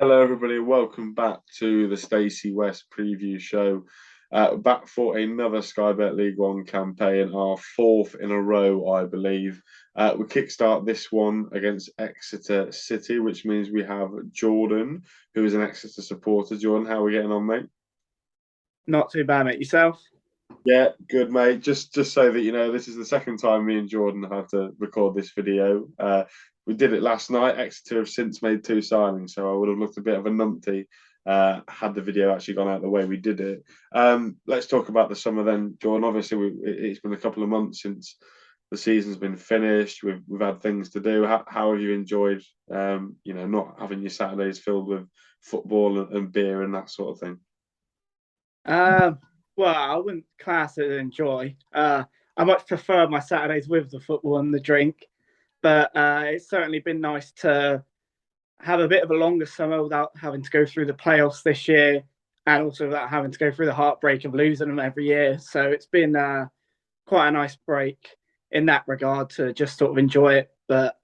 Hello, everybody. Welcome back to the Stacey West preview show. Back for another Sky Bet League One campaign, our fourth in a row, I believe. We kickstart this one against Exeter City, which means we have Jordan, who is an Exeter supporter. Jordan, how are we getting on, mate? Not too bad, mate. Yourself? Yeah, good, mate. Just so that you know, this is the second time me and Jordan have to record this video. We did it last night. Exeter have since made two signings, so I would have looked a bit of a numpty had the video actually gone out the way we did it. Let's talk about the summer then, Jordan. Obviously, it's been a couple of months since the season's been finished. We've had things to do. How have you enjoyed, not having your Saturdays filled with football and beer and that sort of thing? Uh, well, I wouldn't class it as enjoy. I much prefer my Saturdays with the football and the drink, but it's certainly been nice to have a bit of a longer summer without having to go through the playoffs this year, and also without having to go through the heartbreak of losing them every year. So it's been quite a nice break in that regard to just sort of enjoy it. But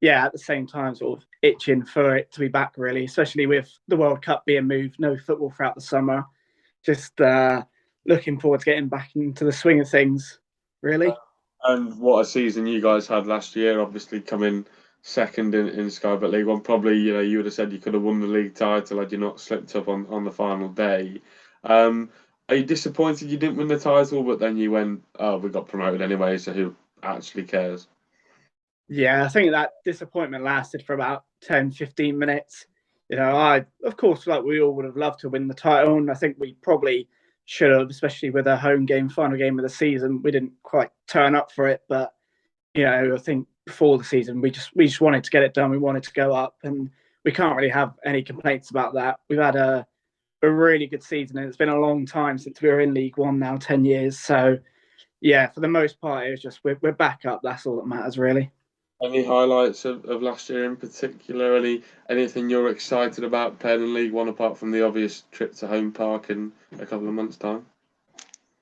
yeah, at the same time, sort of itching for it to be back, really, especially with the World Cup being moved, no football throughout the summer. Just looking forward to getting back into the swing of things, really. And what a season you guys had last year, obviously coming second in Sky Bet League One. Probably, you would have said you could have won the league title had you not slipped up on the final day. Um, are you disappointed you didn't win the title, but then you went, oh, we got promoted anyway, so who actually cares? Yeah, I think that disappointment lasted for about 10, 15 minutes. Of course, like we all would have loved to win the title, and I think we probably should have, especially with a home game, final game of the season. We didn't quite turn up for it, but I think before the season, we just wanted to get it done. We wanted to go up, and we can't really have any complaints about that. We've had a really good season, and it's been a long time since we were in League One now, 10 years. So yeah, for the most part, it was just we're back up. That's all that matters, really. Any highlights of last year in particular? Anything you're excited about playing in League One apart from the obvious trip to Home Park in a couple of months' time?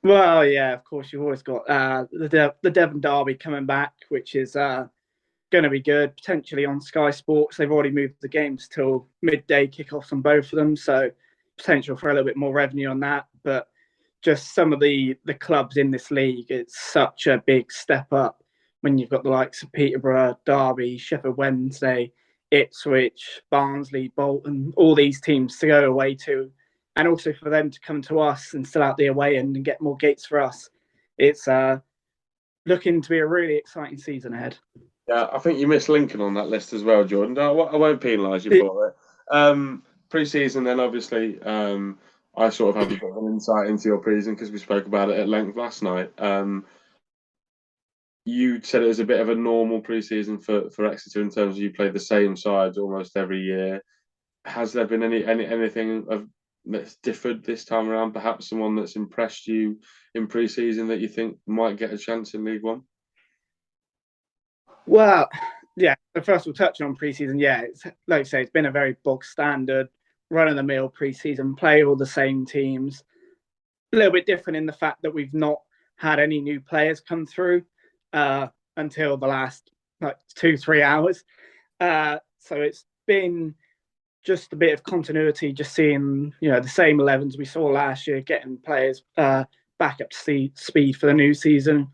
Well, yeah, of course, you've always got the Devon Derby coming back, which is going to be good. Potentially on Sky Sports, they've already moved the games till midday kickoffs on both of them, so potential for a little bit more revenue on that. But just some of the clubs in this league, it's such a big step up when you've got the likes of Peterborough, Derby, Sheffield Wednesday, Ipswich, Barnsley, Bolton, all these teams to go away to, and also for them to come to us and still out the away end and get more gates for us. It's looking to be a really exciting season ahead. Yeah, I think you missed Lincoln on that list as well, Jordan. I won't penalise you for it. Pre-season, then obviously, I sort of have a bit of an insight into your pre-season because we spoke about it at length last night. You said it was a bit of a normal pre-season for Exeter in terms of you played the same sides almost every year. Has there been anything that's differed this time around? Perhaps someone that's impressed you in pre-season that you think might get a chance in League One? Well, yeah. So first, we'll touch on preseason. Yeah, it's like I say, it's been a very bog standard, run of the mill preseason. Play all the same teams. A little bit different in the fact that we've not had any new players come through until the last like 2, 3 hours. So it's been just a bit of continuity, just seeing the same 11s we saw last year, getting players back up to speed for the new season.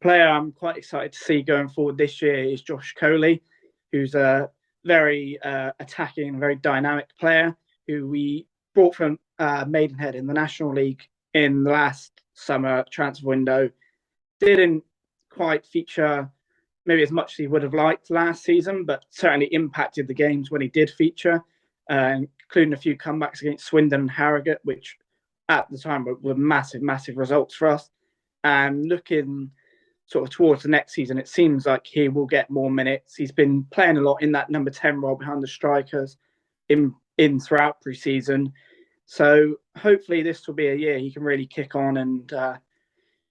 Player I'm quite excited to see going forward this year is Josh Coley, who's a very attacking, very dynamic player who we brought from Maidenhead in the National League in the last summer transfer window. Didn't quite feature maybe as much as he would have liked last season, but certainly impacted the games when he did feature, including a few comebacks against Swindon and Harrogate, which at the time were massive, massive results for us. And looking sort of towards the next season, it seems like he will get more minutes. He's been playing a lot in that number 10 role behind the strikers in throughout pre-season. So hopefully this will be a year he can really kick on and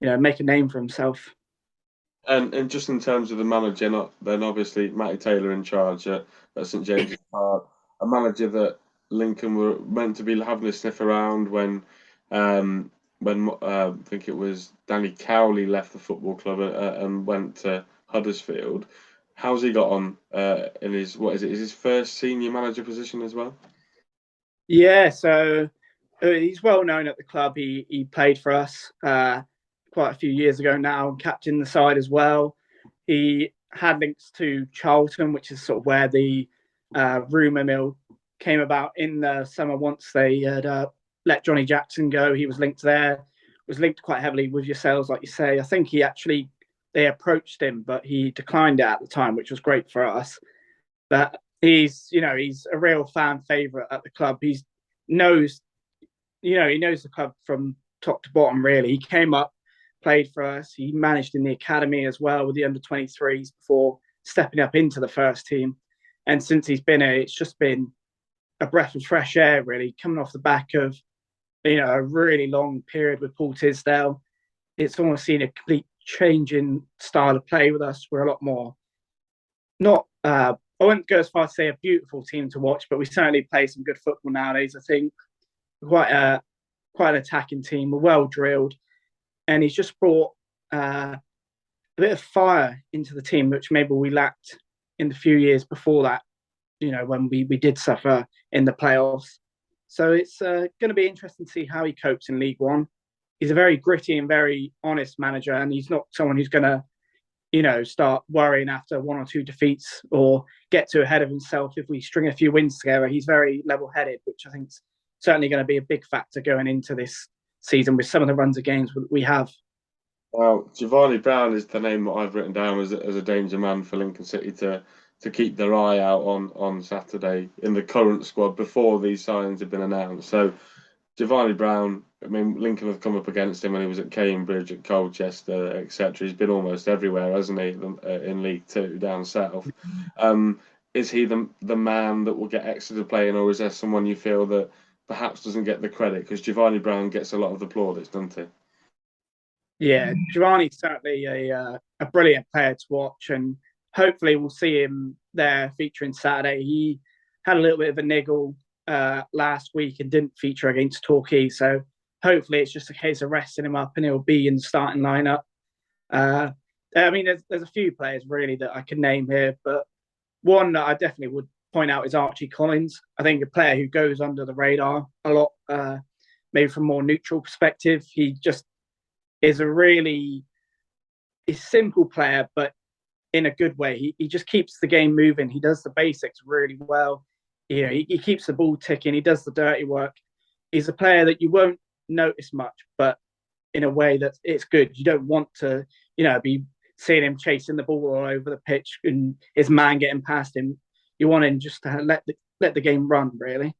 make a name for himself. And just in terms of the manager, then obviously Matty Taylor in charge at St James's Park, a manager that Lincoln were meant to be having a sniff around when I think it was Danny Cowley left the football club and went to Huddersfield. How's he got on in his what is it? Is his first senior manager position as well? Yeah, so he's well known at the club. He played for us quite a few years ago now, captained the side as well. He had links to Charlton, which is sort of where the rumour mill came about in the summer once they had let Johnny Jackson go. He was linked there, was linked quite heavily with yourselves, like you say. I think they approached him, but he declined it at the time, which was great for us. But he's a real fan favourite at the club. Knows, he knows the club from top to bottom, really. He came up, played for us. He managed in the academy as well with the under-23s before stepping up into the first team. And since he's been here, it's just been a breath of fresh air, really, coming off the back of, a really long period with Paul Tisdale. It's almost seen a complete change in style of play with us. We're a lot more, not, I wouldn't go as far as say a beautiful team to watch, but we certainly play some good football nowadays. I think quite an attacking team. We're well drilled, and he's just brought a bit of fire into the team, which maybe we lacked in the few years before that. When we did suffer in the playoffs. So it's going to be interesting to see how he copes in League One. He's a very gritty and very honest manager, and he's not someone who's going to, start worrying after one or two defeats or get too ahead of himself if we string a few wins together. He's very level-headed, which I think is certainly going to be a big factor going into this season with some of the runs of games we have. Well, Giovanni Brown is the name that I've written down as a danger man for Lincoln City to keep their eye out on Saturday in the current squad before these signings have been announced. So Giovanni Brown, I mean, Lincoln have come up against him when he was at Cambridge, at Colchester, etc. He's been almost everywhere, hasn't he, in League Two down south? Um, is he the man that will get Exeter playing, or is there someone you feel that perhaps doesn't get the credit? Because Giovanni Brown gets a lot of the plaudits, doesn't he? Yeah, Giovanni's certainly a brilliant player to watch, and hopefully we'll see him there featuring Saturday. He had a little bit of a niggle last week and didn't feature against Torquay, so hopefully it's just a case of resting him up and he'll be in the starting lineup. Uh, I mean, there's a few players really that I can name here, but one that I definitely would point out is Archie Collins. I think a player who goes under the radar a lot, maybe from a more neutral perspective. He just is a simple player, but in a good way. He just keeps the game moving. He does the basics really well. He keeps the ball ticking. He does the dirty work. He's a player that you won't notice much, but in a way that it's good. You don't want to, be seeing him chasing the ball all over the pitch and his man getting past him. You want him just to let the game run, really.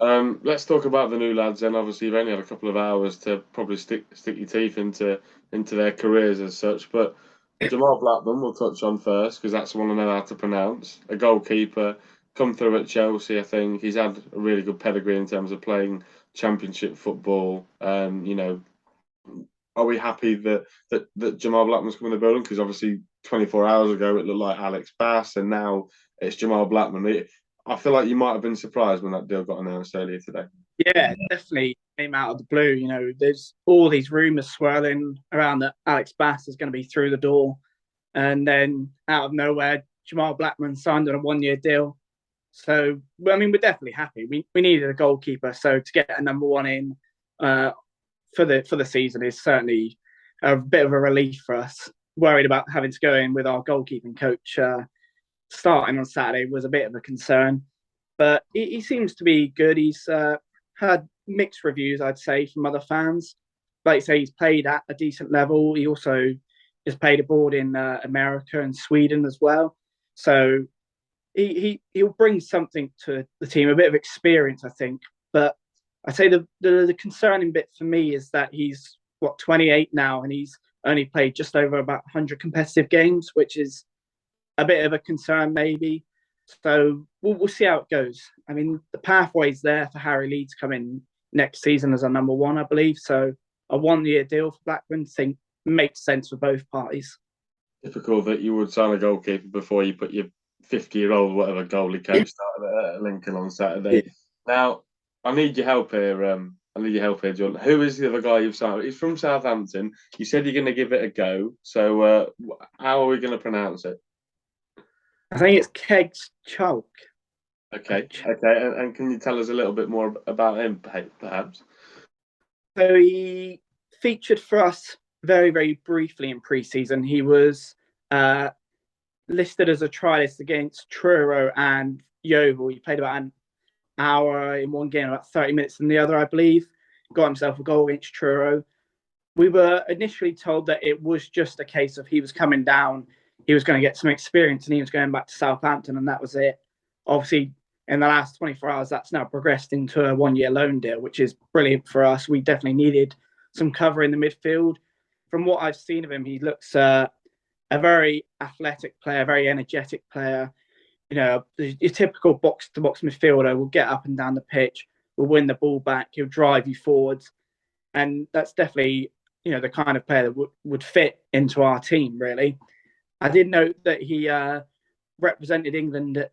Let's talk about the new lads. Then obviously you've only had a couple of hours to probably stick your teeth into their careers as such. But Jamal Blackman we'll touch on first because that's the one I know how to pronounce. A goalkeeper, come through at Chelsea. I think he's had a really good pedigree in terms of playing Championship football. Are we happy that Jamal Blackman's coming in the building? Because obviously 24 hours ago it looked like Alex Bass, and now it's Jamal Blackman. I feel like you might have been surprised when that deal got announced earlier today. Yeah, definitely came out of the blue. There's all these rumours swirling around that Alex Bass is going to be through the door. And then out of nowhere, Jamal Blackman signed on a 1 year deal. So, I mean, we're definitely happy. We needed a goalkeeper. So to get a number one in for the season is certainly a bit of a relief for us. Worried about having to go in with our goalkeeping coach starting on Saturday was a bit of a concern. But he seems to be good. He's had mixed reviews, I'd say, from other fans. Like you say, he's played at a decent level. He also has played abroad in America and Sweden as well. So he'll bring something to the team, a bit of experience, I think. But I say the concerning bit for me is that he's 28 now, and he's only played just over about 100 competitive games, which is a bit of a concern maybe. So we'll see how it goes. I mean, the pathway's there for Harry Lee to come in next season as our number one, I believe. So a 1 year deal for Blackburn, I think makes sense for both parties. Typical that you would sign a goalkeeper before you put your 50-year-old whatever goalie coach started at Lincoln on Saturday. Yeah. Now, I need your help here. I need your help here, John. Who is the other guy you've signed? He's from Southampton. You said you're going to give it a go. So how are we going to pronounce it? I think it's Kegs Chalk. Okay, okay, and can you tell us a little bit more about him, perhaps? So he featured for us very, very briefly in pre-season. He was uh, listed as a trialist against Truro and Yeovil. He played about an hour in one game, about 30 minutes in the other, I believe. Got himself a goal against Truro. We were initially told that it was just a case of he was coming down, he was going to get some experience, and he was going back to Southampton, and that was it. Obviously, in the last 24 hours, that's now progressed into a 1 year loan deal, which is brilliant for us. We definitely needed some cover in the midfield. From what I've seen of him, he looks a very athletic player, very energetic player. You know, your typical box to box midfielder will get up and down the pitch, will win the ball back, he'll drive you forwards. And that's definitely, the kind of player that would fit into our team, really. I did note that he represented England at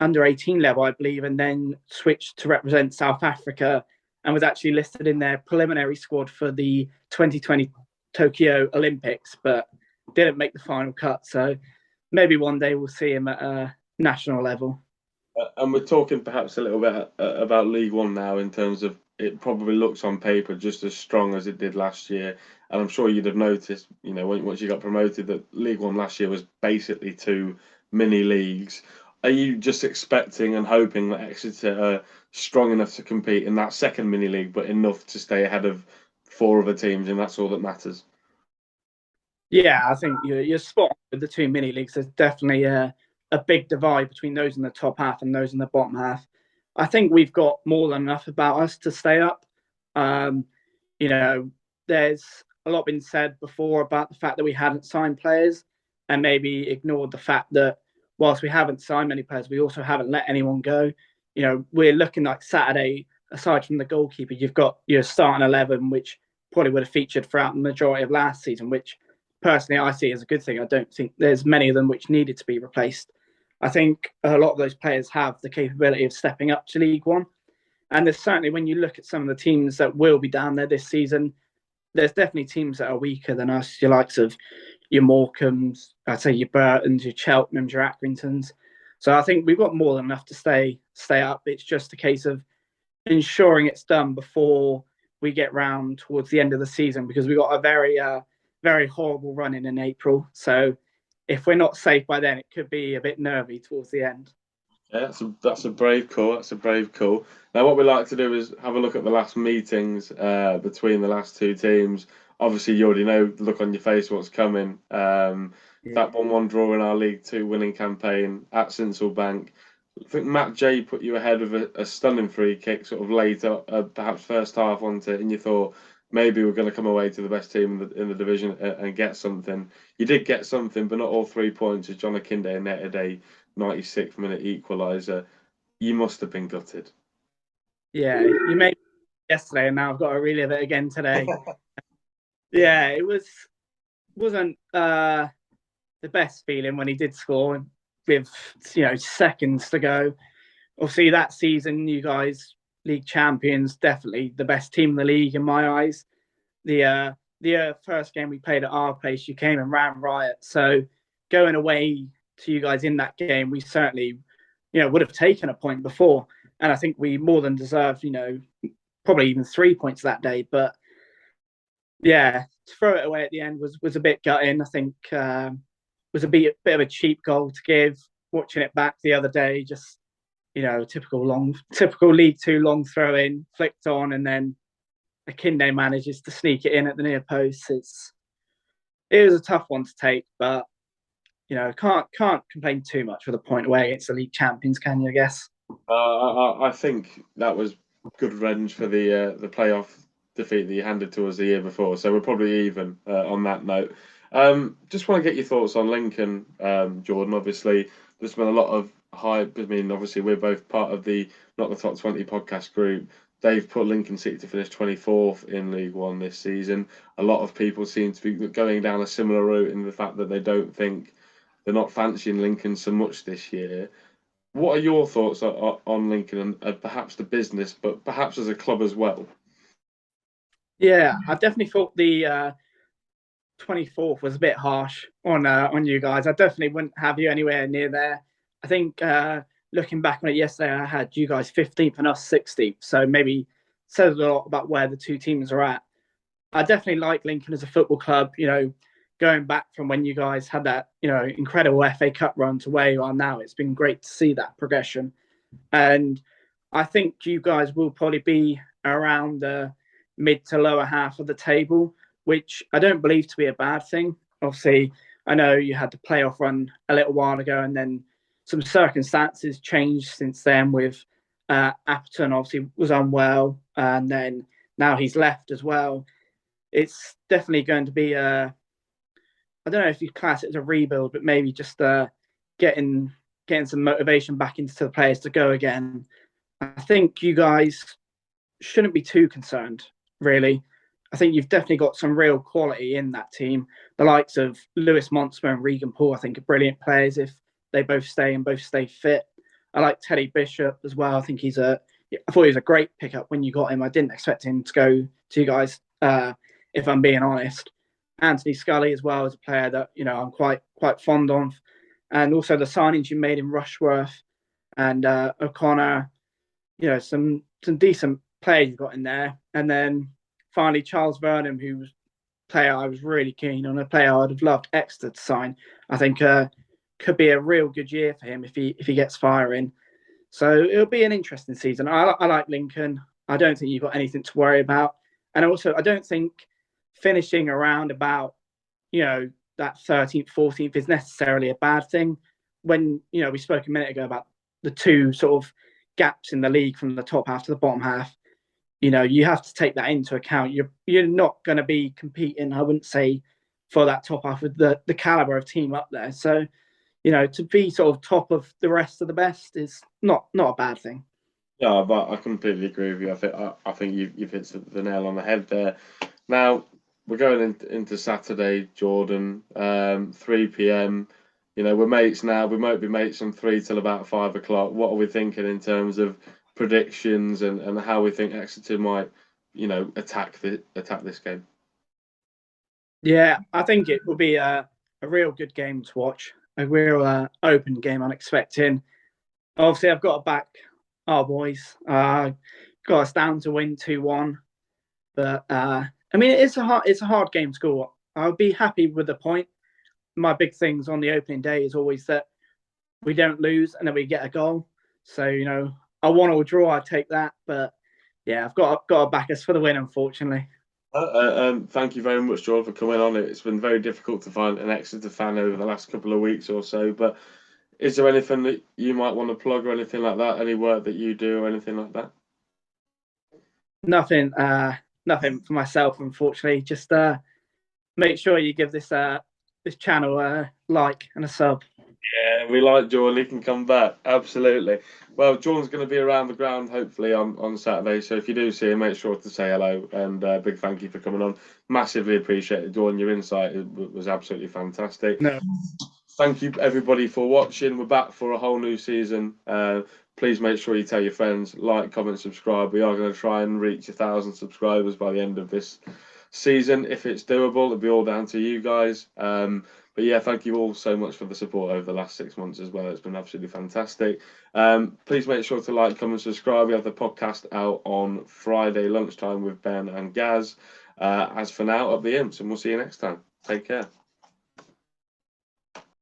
under 18 level, I believe, and then switched to represent South Africa and was actually listed in their preliminary squad for the 2020 Tokyo Olympics, but didn't make the final cut. So maybe one day we'll see him at a national level. And we're talking perhaps a little bit about League One now in terms of it probably looks on paper just as strong as it did last year. And I'm sure you'd have noticed, once you got promoted, that League One last year was basically two mini leagues. Are you just expecting and hoping that Exeter are strong enough to compete in that second mini league, but enough to stay ahead of four other teams, and that's all that matters? Yeah, I think you're spot on with the two mini leagues. There's definitely a big divide between those in the top half and those in the bottom half. I think we've got more than enough about us to stay up. Um, you know, there's a lot been said before about the fact that we hadn't signed players and maybe ignored the fact that whilst we haven't signed many players, we also haven't let anyone go. We're looking like Saturday, aside from the goalkeeper, you've got your starting 11, which probably would have featured throughout the majority of last season, which personally I see as a good thing. I don't think there's many of them which needed to be replaced. I think a lot of those players have the capability of stepping up to League One. And there's certainly, when you look at some of the teams that will be down there this season, there's definitely teams that are weaker than us, your likes of your Morecambes, I'd say your Burtons, your Cheltenhams, your Accringtons. So I think we've got more than enough to stay up. It's just a case of ensuring it's done before we get round towards the end of the season, because we've got a very horrible run in April. So if we're not safe by then, it could be a bit nervy towards the end. Yeah, that's a brave call. That's a brave call. Now, what we like to do is have a look at the last meetings between the last two teams. Obviously, you already know the look on your face what's coming. That 1-1 draw in our League Two winning campaign at Sincil Bank. I think Matt J put you ahead of a stunning free kick, sort of later, perhaps first half, onto it, and you thought maybe we're going to come away to the best team in the division and get something. You did get something, but not all 3 points, as John Akinde netted a 96th minute equaliser. You must have been gutted. Yeah, you made yesterday, and now I've got to relive it again today. Yeah, it wasn't the best feeling when he did score with seconds to go. Obviously, that season, you guys, league champions, definitely the best team in the league in my eyes. The first game we played at our place, you came and ran riot. So going away to you guys in that game, we certainly, would have taken a point before, and I think we more than deserved, probably even 3 points that day. But yeah, to throw it away at the end was a bit gutting. I think was a bit of a cheap goal to give. Watching it back the other day, just typical League Two long throw in, flicked on, and then Akinde manages to sneak it in at the near post. It was a tough one to take, but can't complain too much with a point away against the league champions, can you? I guess. I think that was good revenge for the playoff defeat that you handed to us the year before. So we're probably even on that note. Just want to get your thoughts on Lincoln, Jordan. Obviously, there's been a lot of hype. I mean, obviously, we're both part of the Not the Top 20 podcast group. They've put Lincoln City to finish 24th in League One this season. A lot of people seem to be going down a similar route in the fact that they don't think they're not fancying Lincoln so much this year. What are your thoughts on Lincoln and perhaps the business, but perhaps as a club as well? Yeah, I definitely thought the 24th was a bit harsh on you guys. I definitely wouldn't have you anywhere near there. I think looking back on it yesterday, I had you guys 15th and us 16th. So maybe says a lot about where the two teams are at. I definitely like Lincoln as a football club, going back from when you guys had that, incredible FA Cup run to where you are now. It's been great to see that progression. And I think you guys will probably be around the mid to lower half of the table, which I don't believe to be a bad thing. Obviously, I know you had the playoff run a little while ago, and then some circumstances changed since then with Apperton obviously was unwell, and then now he's left as well. It's definitely going to be I don't know if you class it as a rebuild, but maybe just getting some motivation back into the players to go again. I think you guys shouldn't be too concerned, really. I think you've definitely got some real quality in that team. The likes of Lewis Monsmer and Regan Paul, I think, are brilliant players if they both stay fit. I like Teddy Bishop as well. I think I thought he was a great pickup when you got him. I didn't expect him to go to you guys, if I'm being honest. Anthony Scully as well as a player that I'm quite fond of, and also the signings you made in Rushworth and O'Connor. Some decent players you got in there, and then finally Charles Vernon, who's a player I was really keen on, a player I'd have loved Exeter to sign. I think could be a real good year for him if he gets firing. So it'll be an interesting season. I like Lincoln. I don't think you've got anything to worry about, and also I don't think finishing around about that 13th, 14th is necessarily a bad thing. When we spoke a minute ago about the two sort of gaps in the league from the top half to the bottom half, you have to take that into account. You're not going to be competing, I wouldn't say, for that top half with the caliber of team up there. So to be sort of top of the rest of the best is not a bad thing. Yeah, but I completely agree with you. I think you've hit the nail on the head there. Now we're going into Saturday, Jordan, 3 p.m. We're mates now. We might be mates from 3 till about 5 o'clock. What are we thinking in terms of predictions and how we think Exeter might, attack this game? Yeah, I think it will be a real good game to watch. A real open game I'm expecting. Obviously, I've got to back our boys. Got us down to win 2-1. But I mean, it's a hard game to score. I would be happy with the point. My big things on the opening day is always that we don't lose and then we get a goal. So I want to draw. I take that. But yeah, I've got to back us for the win, unfortunately. Thank you very much, Jordan, for coming on. It's been very difficult to find an Exeter fan over the last couple of weeks or so. But is there anything that you might want to plug or anything like that? Any work that you do or anything like that? Nothing for myself, unfortunately. Just make sure you give this channel a like and a sub. Yeah, we like Jordan. He can come back. Absolutely. Well, Jordan's going to be around the ground hopefully on Saturday. So if you do see him, make sure to say hello. And big thank you for coming on. Massively appreciate it, Jordan. Your insight was absolutely fantastic. No. Thank you everybody for watching. We're back for a whole new season. Please make sure you tell your friends, like, comment, subscribe. We are going to try and reach 1,000 subscribers by the end of this season. If it's doable, it'll be all down to you guys. But yeah, thank you all so much for the support over the last 6 months as well. It's been absolutely fantastic. Please make sure to like, comment, subscribe. We have the podcast out on Friday lunchtime with Ben and Gaz. As for now, up the Imps, and we'll see you next time. Take care.